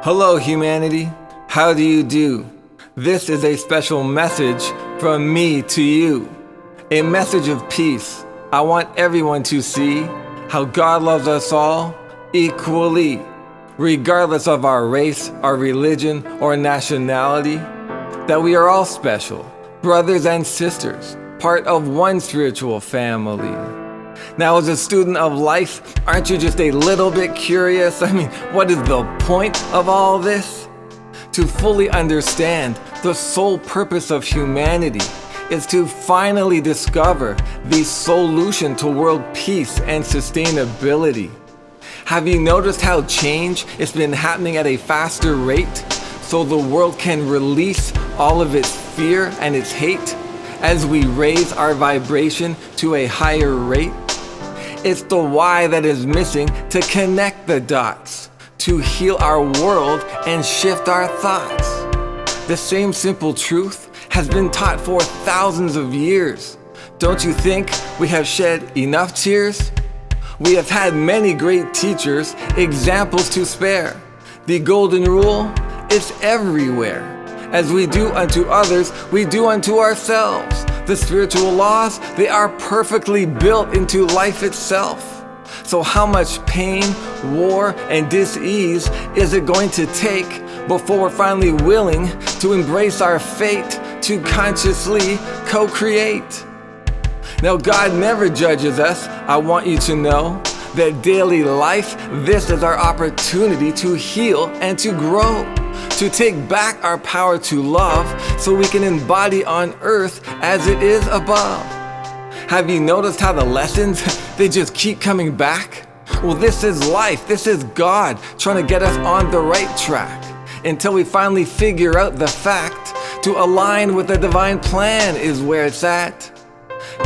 Hello, humanity. How do you do? This is a special message from me to you. A message of peace. I want everyone to see how God loves us all equally, regardless of our race, our religion, or nationality, that we are all special, brothers and sisters, part of one spiritual family. Now, as a student of life, aren't you just a little bit curious? What is the point of all this? To fully understand the sole purpose of humanity is to finally discover the solution to world peace and sustainability. Have you noticed how change has been happening at a faster rate so the world can release all of its fear and its hate as we raise our vibration to a higher rate? It's the why that is missing to connect the dots, to heal our world and shift our thoughts. The same simple truth has been taught for thousands of years. Don't you think we have shed enough tears? We have had many great teachers, examples to spare. The golden rule is everywhere. As we do unto others, we do unto ourselves. The spiritual laws, they are perfectly built into life itself. So how much pain, war, and dis-ease is it going to take before we're finally willing to embrace our fate to consciously co-create? Now, God never judges us. I want you to know that daily life, this is our opportunity to heal and to grow, to take back our power to love so we can embody on earth as it is above. Have you noticed how the lessons, they just keep coming back? Well, this is life. This is God trying to get us on the right track until we finally figure out the fact to align with the divine plan is where it's at.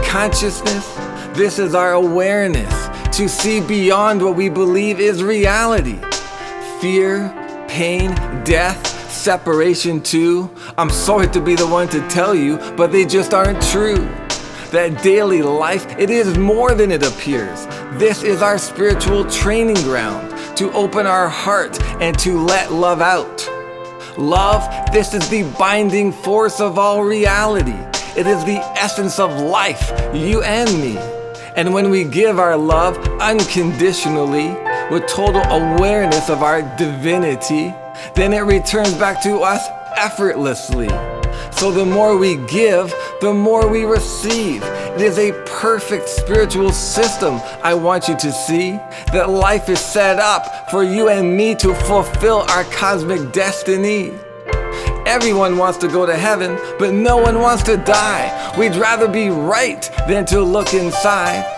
Consciousness, this is our awareness to see beyond what we believe is reality. Fear, pain, death, separation too. I'm sorry to be the one to tell you, but they just aren't true. That daily life, it is more than it appears. This is our spiritual training ground to open our heart and to let love out. Love, this is the binding force of all reality. It is the essence of life, you and me. And when we give our love unconditionally, with total awareness of our divinity, then it returns back to us effortlessly. So the more we give, the more we receive. It is a perfect spiritual system. I want you to see that life is set up for you and me to fulfill our cosmic destiny. Everyone wants to go to heaven, but no one wants to die. We'd rather be right than to look inside.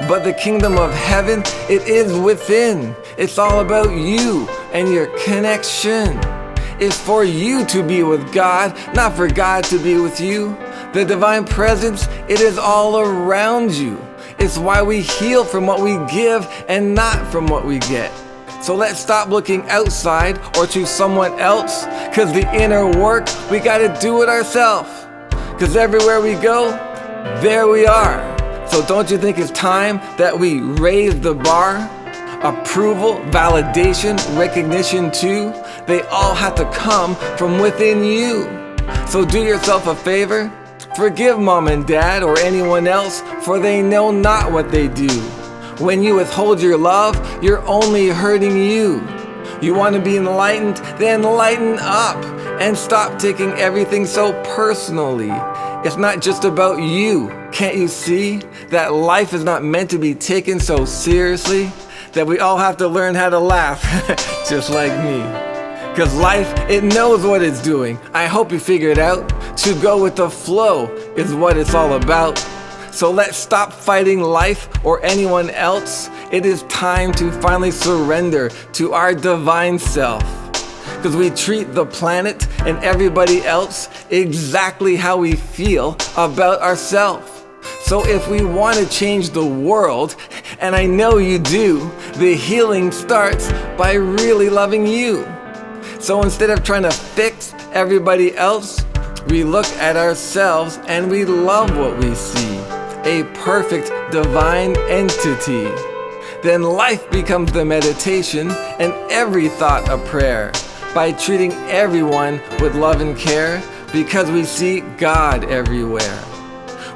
But the kingdom of heaven, it is within. It's all about you and your connection. It's for you to be with God, not for God to be with you. The divine presence, it is all around you. It's why we heal from what we give and not from what we get. So let's stop looking outside or to someone else, because the inner work, we gotta do it ourselves. Because everywhere we go, there we are. So don't you think it's time that we raise the bar? Approval, validation, recognition too, they all have to come from within you. So do yourself a favor, forgive mom and dad or anyone else, for they know not what they do. When you withhold your love, you're only hurting you. You want to be enlightened? Then lighten up and stop taking everything so personally. It's not just about you. Can't you see that life is not meant to be taken so seriously? That we all have to learn how to laugh, just like me. Because life, it knows what it's doing. I hope you figure it out. To go with the flow is what it's all about. So let's stop fighting life or anyone else. It is time to finally surrender to our divine self. Because we treat the planet and everybody else exactly how we feel about ourselves. So if we want to change the world, and I know you do, the healing starts by really loving you. So instead of trying to fix everybody else, we look at ourselves and we love what we see. A perfect divine entity. Then life becomes the meditation and every thought a prayer. by treating everyone with love and care, because we see God everywhere.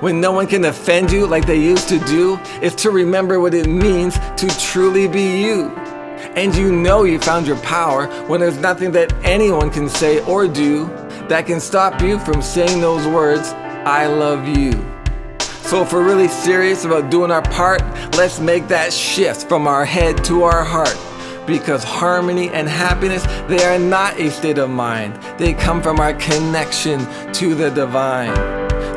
When no one can offend you like they used to do, it's to remember what it means to truly be you. And you know you found your power when there's nothing that anyone can say or do that can stop you from saying those words, I love you. So if we're really serious about doing our part, let's make that shift from our head to our heart. Because harmony and happiness, they are not a state of mind. They come from our connection to the divine.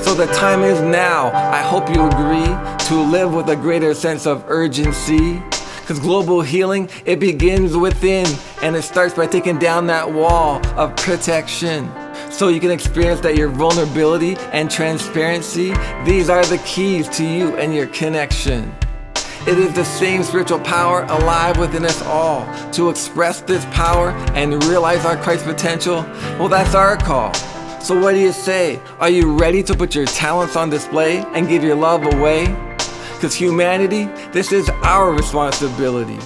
So the time is now, I hope you agree, to live with a greater sense of urgency. Because global healing, it begins within, and it starts by taking down that wall of protection. So you can experience that your vulnerability and transparency, these are the keys to you and your connection. It is the same spiritual power alive within us all. To express this power and realize our Christ potential, well, that's our call. So what do you say? Are you ready to put your talents on display and give your love away? Because humanity, this is our responsibility.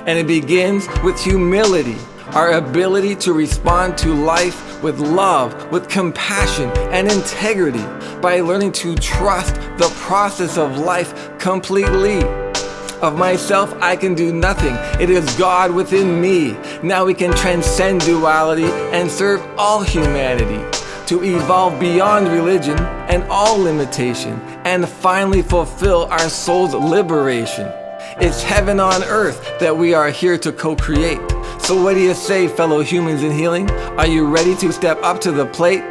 And it begins with humility, our ability to respond to life with love, with compassion and integrity, by learning to trust the process of life completely. Of myself, I can do nothing. It is God within me. Now we can transcend duality and serve all humanity, to evolve beyond religion and all limitation, and finally fulfill our soul's liberation. It's heaven on earth that we are here to co-create. So what do you say, fellow humans in healing? Are you ready to step up to the plate?